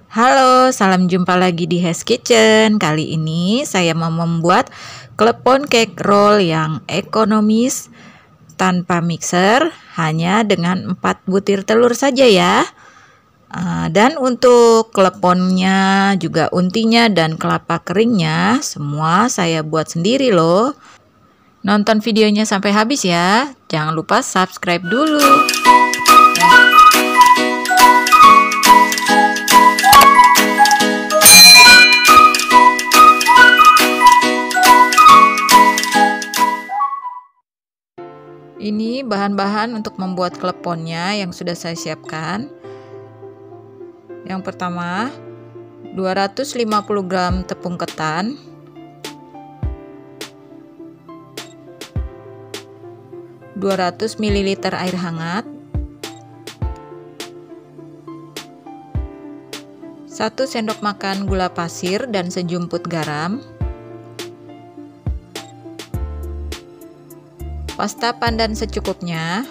Halo, salam jumpa lagi di Hes Kitchen. Kali ini saya mau membuat klepon cake roll yang ekonomis tanpa mixer, hanya dengan 4 butir telur saja ya. Dan untuk kleponnya, juga untinya dan kelapa keringnya, semua saya buat sendiri loh. Nonton videonya sampai habis ya. Jangan lupa subscribe dulu. Ini bahan-bahan untuk membuat kleponnya yang sudah saya siapkan. Yang pertama, 250 gram tepung ketan, 200 ml air hangat, 1 sendok makan gula pasir dan sejumput garam, pasta pandan secukupnya,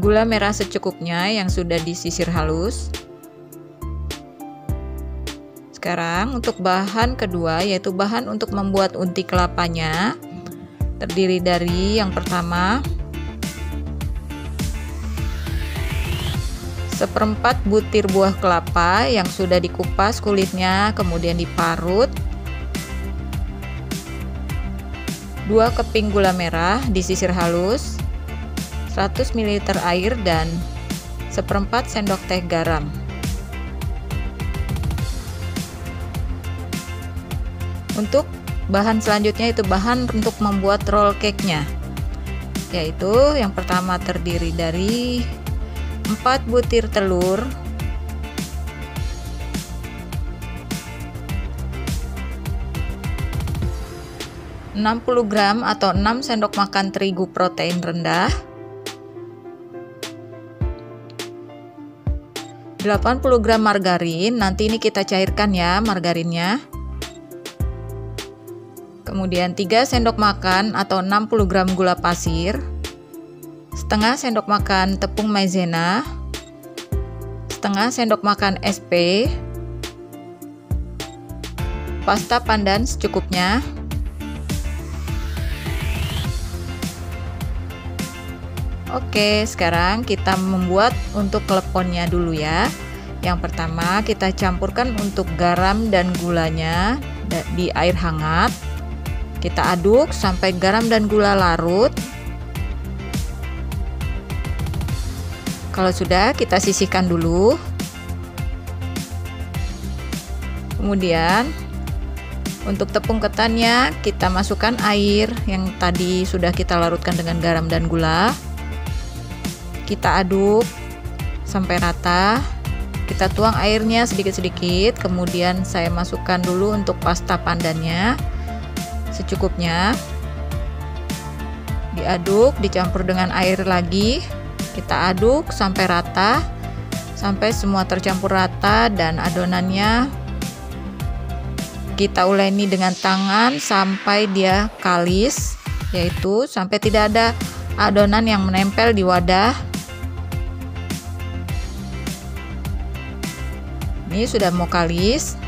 gula merah secukupnya yang sudah disisir halus. Sekarang untuk bahan kedua, yaitu bahan untuk membuat unti kelapanya, terdiri dari yang pertama 1/4 butir buah kelapa yang sudah dikupas kulitnya kemudian diparut, 2 keping gula merah disisir halus, 100 ml air dan 1/4 sendok teh garam. Untuk bahan selanjutnya itu bahan untuk membuat roll cake-nya, yaitu yang pertama terdiri dari 4 butir telur, 60 gram atau 6 sendok makan terigu protein rendah, 80 gram margarin, nanti ini kita cairkan ya margarinnya. Kemudian 3 sendok makan atau 60 gram gula pasir, setengah sendok makan tepung maizena, setengah sendok makan SP, pasta pandan secukupnya, Oke, sekarang kita membuat untuk kleponnya dulu ya. Yang pertama kita campurkan untuk garam dan gulanya di air hangat. Kita aduk sampai garam dan gula larut. Kalau sudah, kita sisihkan dulu. Kemudian untuk tepung ketannya kita masukkan air yang tadi sudah kita larutkan dengan garam dan gula. Kita aduk sampai rata. Kita tuang airnya sedikit-sedikit. Kemudian saya masukkan dulu untuk pasta pandannya secukupnya. Diaduk, dicampur dengan air lagi. Kita aduk sampai rata, sampai semua tercampur rata dan adonannya kita uleni dengan tangan sampai dia kalis, yaitu sampai tidak ada adonan yang menempel di wadah. Ini sudah mau kalis.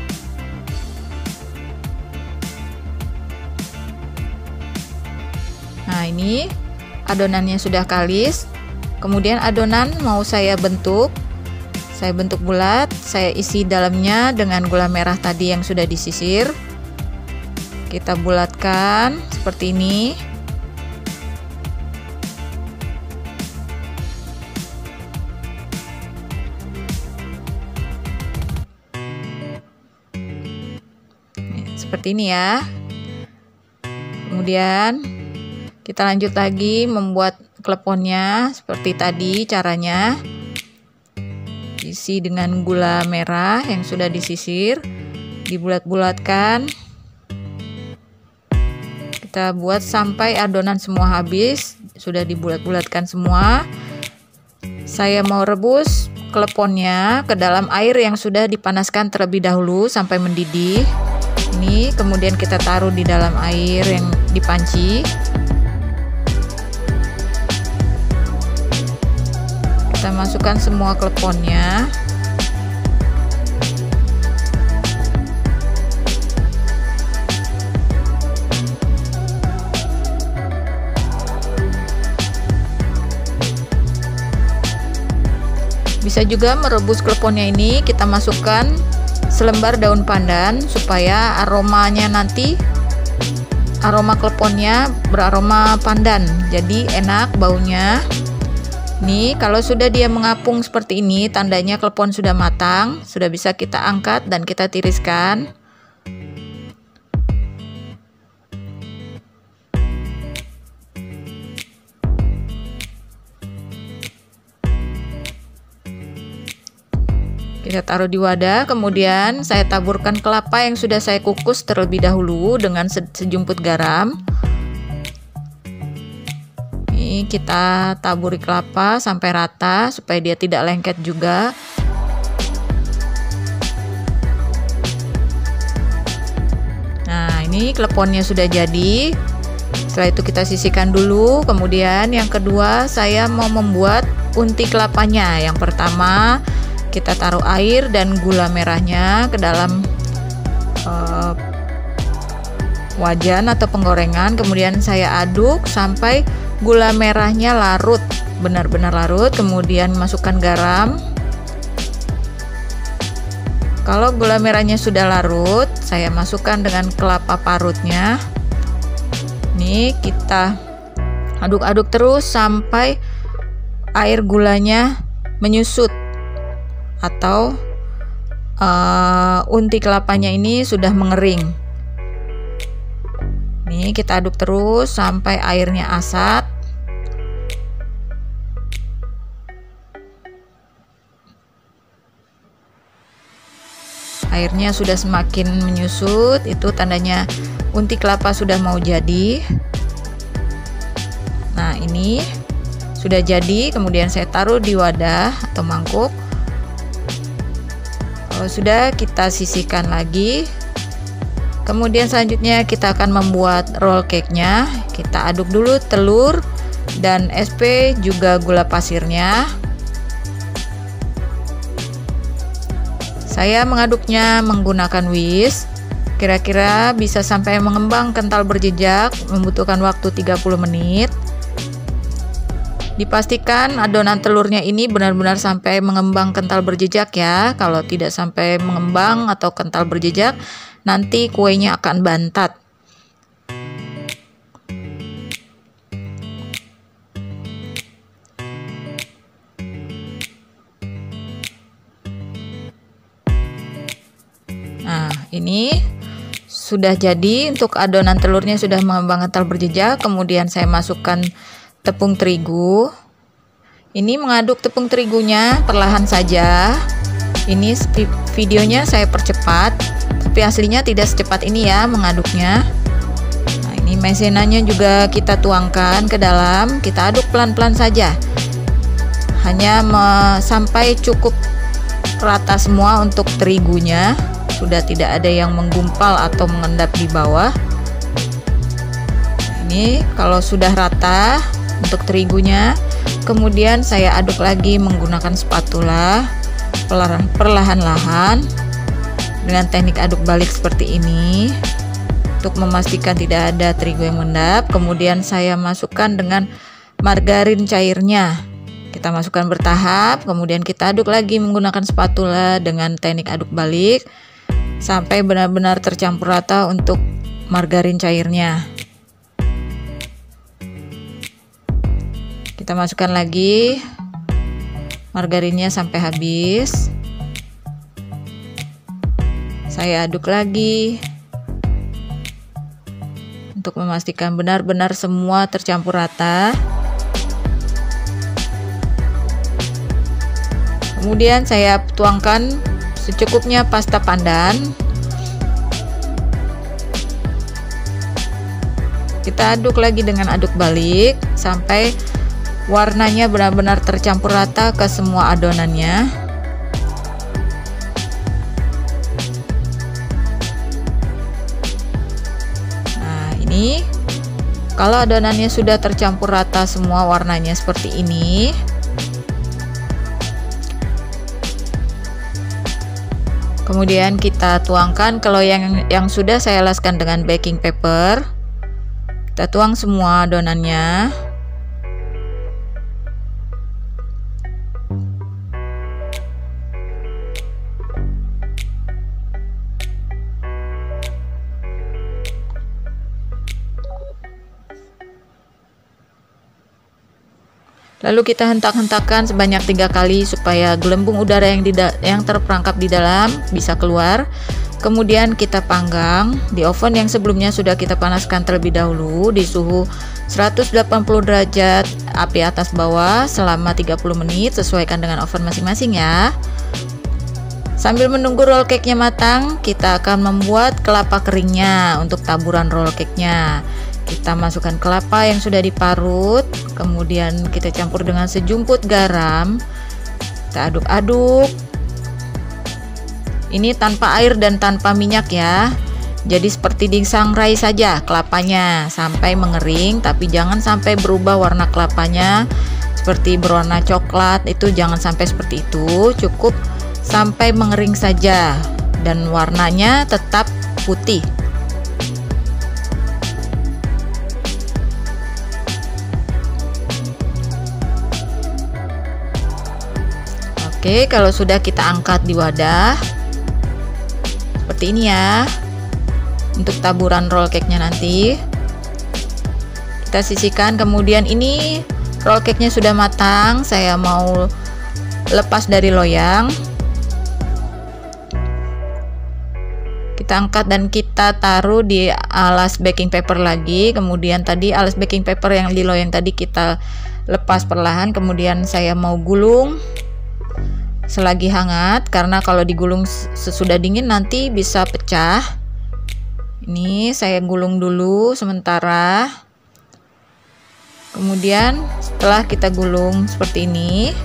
Nah, ini adonannya sudah kalis. Kemudian adonan mau saya bentuk. Saya bentuk bulat, saya isi dalamnya dengan gula merah tadi yang sudah disisir. Kita bulatkan seperti ini. Seperti ini ya. Kemudian kita lanjut lagi membuat kleponnya seperti tadi caranya. Isi dengan gula merah yang sudah disisir, dibulat-bulatkan. Kita buat sampai adonan semua habis, sudah dibulat-bulatkan semua. Saya mau rebus kleponnya ke dalam air yang sudah dipanaskan terlebih dahulu sampai mendidih. Ini kemudian kita taruh di dalam air yang dipanci. Kita masukkan semua kleponnya. Bisa juga merebus kleponnya ini kita masukkan selembar daun pandan supaya aromanya nanti, aroma kleponnya beraroma pandan, jadi enak baunya. Nih, kalau sudah dia mengapung seperti ini, tandanya klepon sudah matang, sudah bisa kita angkat dan kita tiriskan. Kita taruh di wadah, kemudian saya taburkan kelapa yang sudah saya kukus terlebih dahulu dengan sejumput garam. Ini kita taburi kelapa sampai rata supaya dia tidak lengket juga. Nah, ini kleponnya sudah jadi. Setelah itu kita sisihkan dulu. Kemudian yang kedua saya mau membuat unti kelapanya. Yang pertama kita taruh air dan gula merahnya ke dalam wajan atau penggorengan. Kemudian saya aduk sampai gula merahnya larut, benar-benar larut. Kemudian masukkan garam. Kalau gula merahnya sudah larut, saya masukkan dengan kelapa parutnya. Nih, kita aduk-aduk terus sampai air gulanya menyusut atau unti kelapanya ini sudah mengering. Nih, kita aduk terus sampai airnya asat. Airnya sudah semakin menyusut, itu tandanya unti kelapa sudah mau jadi. Nah, ini sudah jadi, kemudian saya taruh di wadah atau mangkuk. Kalau sudah, kita sisihkan lagi. Kemudian selanjutnya kita akan membuat roll cake-nya. Kita aduk dulu telur dan SP juga gula pasirnya. Saya mengaduknya menggunakan whisk. Kira-kira bisa sampai mengembang kental berjejak, membutuhkan waktu 30 menit. Dipastikan adonan telurnya ini benar-benar sampai mengembang kental berjejak ya. Kalau tidak sampai mengembang atau kental berjejak, nanti kuenya akan bantat. Nah, ini sudah jadi. Untuk adonan telurnya sudah mengembang kental berjejak. Kemudian saya masukkan tepung terigu. Ini mengaduk tepung terigunya perlahan saja. Ini videonya saya percepat, tapi aslinya tidak secepat ini ya mengaduknya. Nah, ini maizenanya juga kita tuangkan ke dalam. Kita aduk pelan-pelan saja, hanya sampai cukup rata semua untuk terigunya. Sudah tidak ada yang menggumpal atau mengendap di bawah. Ini kalau sudah rata untuk terigunya, kemudian saya aduk lagi menggunakan spatula perlahan-lahan dengan teknik aduk balik seperti ini untuk memastikan tidak ada terigu yang mengendap. Kemudian saya masukkan dengan margarin cairnya. Kita masukkan bertahap, kemudian kita aduk lagi menggunakan spatula dengan teknik aduk balik sampai benar-benar tercampur rata untuk margarin cairnya. Kita masukkan lagi margarinnya sampai habis. Saya aduk lagi untuk memastikan benar-benar semua tercampur rata. Kemudian saya tuangkan secukupnya pasta pandan. Kita aduk lagi dengan aduk balik sampai warnanya benar-benar tercampur rata ke semua adonannya. Nah, ini kalau adonannya sudah tercampur rata semua warnanya seperti ini, Kemudian kita tuangkan kalau yang sudah saya alaskan dengan baking paper. Kita tuang semua adonannya. Lalu kita hentak-hentakkan sebanyak 3 kali supaya gelembung udara yang terperangkap di dalam bisa keluar. Kemudian kita panggang di oven yang sebelumnya sudah kita panaskan terlebih dahulu di suhu 180 derajat api atas bawah selama 30 menit, sesuaikan dengan oven masing-masing ya. Sambil menunggu roll cake-nya matang, kita akan membuat kelapa keringnya untuk taburan roll cake-nya. Kita masukkan kelapa yang sudah diparut, kemudian kita campur dengan sejumput garam. Kita aduk-aduk. Ini tanpa air dan tanpa minyak ya. Jadi seperti disangrai saja kelapanya sampai mengering, tapi jangan sampai berubah warna kelapanya seperti berwarna coklat. Itu jangan sampai seperti itu. Cukup sampai mengering saja dan warnanya tetap putih. Oke, kalau sudah kita angkat di wadah seperti ini ya. Untuk taburan roll cake-nya nanti kita sisihkan. Kemudian ini roll cake-nya sudah matang, saya mau lepas dari loyang. Kita angkat dan kita taruh di alas baking paper lagi. Kemudian tadi alas baking paper yang di loyang tadi kita lepas perlahan. Kemudian saya mau gulung selagi hangat, karena kalau digulung sesudah dingin nanti bisa pecah. Ini saya gulung dulu sementara. Kemudian setelah kita gulung seperti ini,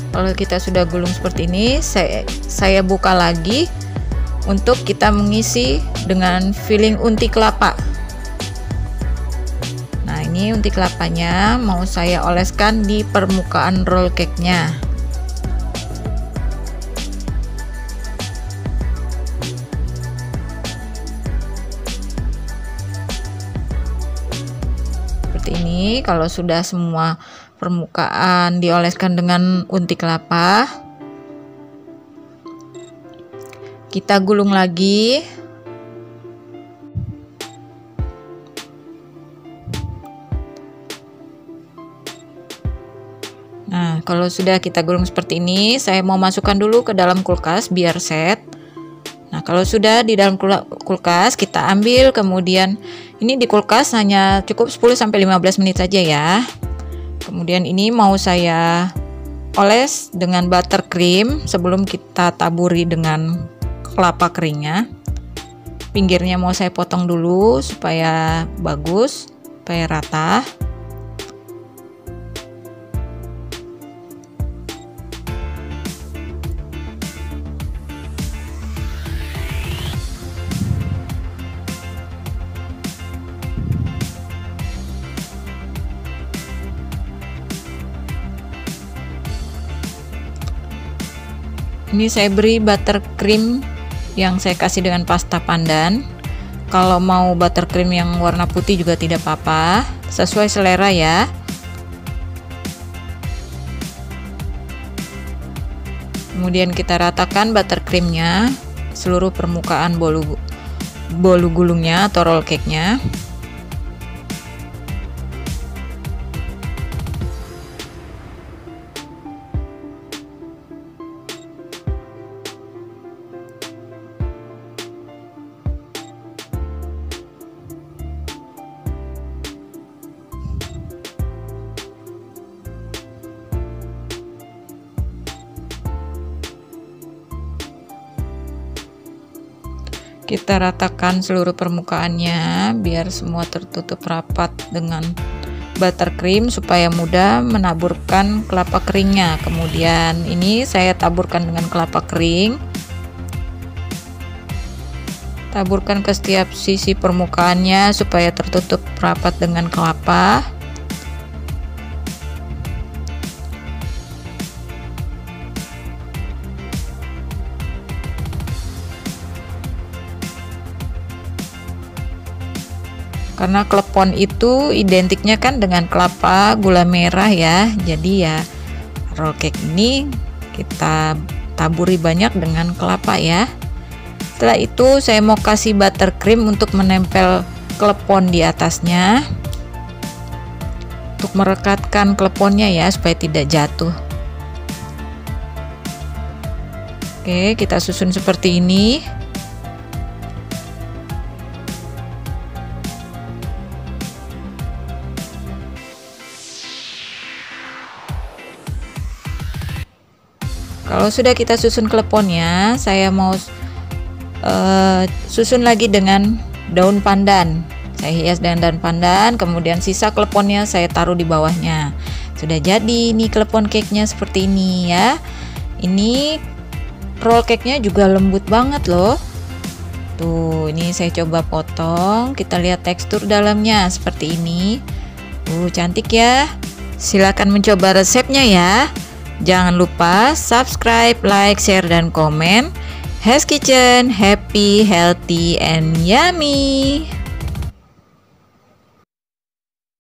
kalau kita sudah gulung seperti ini, saya buka lagi untuk kita mengisi dengan filling unti kelapa. Nah, ini unti kelapanya mau saya oleskan di permukaan roll cake-nya. Seperti ini. Kalau sudah semua permukaan dioleskan dengan unti kelapa, kita gulung lagi. Nah, kalau sudah kita gulung seperti ini, saya mau masukkan dulu ke dalam kulkas biar set. Nah, kalau sudah di dalam kulkas, kita ambil, kemudian ini di kulkas hanya cukup 10-15 menit saja ya. Kemudian ini mau saya oles dengan buttercream sebelum kita taburi dengan kelapa keringnya. Pinggirnya mau saya potong dulu supaya bagus, supaya rata. Ini saya beri buttercream yang saya kasih dengan pasta pandan. Kalau mau buttercream yang warna putih juga tidak apa-apa, sesuai selera ya. Kemudian kita ratakan buttercreamnya seluruh permukaan bolu gulungnya atau roll cake-nya. Kita ratakan seluruh permukaannya biar semua tertutup rapat dengan buttercream supaya mudah menaburkan kelapa keringnya. Kemudian ini saya taburkan dengan kelapa kering. Taburkan ke setiap sisi permukaannya supaya tertutup rapat dengan kelapa. Karena klepon itu identiknya kan dengan kelapa, gula merah ya. Jadi ya roll cake ini kita taburi banyak dengan kelapa ya. Setelah itu saya mau kasih buttercream untuk menempel klepon di atasnya. Untuk merekatkan kleponnya ya supaya tidak jatuh. Oke, kita susun seperti ini. Kalau sudah kita susun kleponnya, saya mau susun lagi dengan daun pandan. Saya hias dengan daun pandan, kemudian sisa kleponnya saya taruh di bawahnya. Sudah jadi nih klepon cake-nya seperti ini ya. Ini roll cake-nya juga lembut banget loh. Tuh, ini saya coba potong. Kita lihat tekstur dalamnya seperti ini. Cantik ya. Silakan mencoba resepnya ya. Jangan lupa subscribe, like, share, dan komen. Hes Kitchen, happy, healthy, and yummy.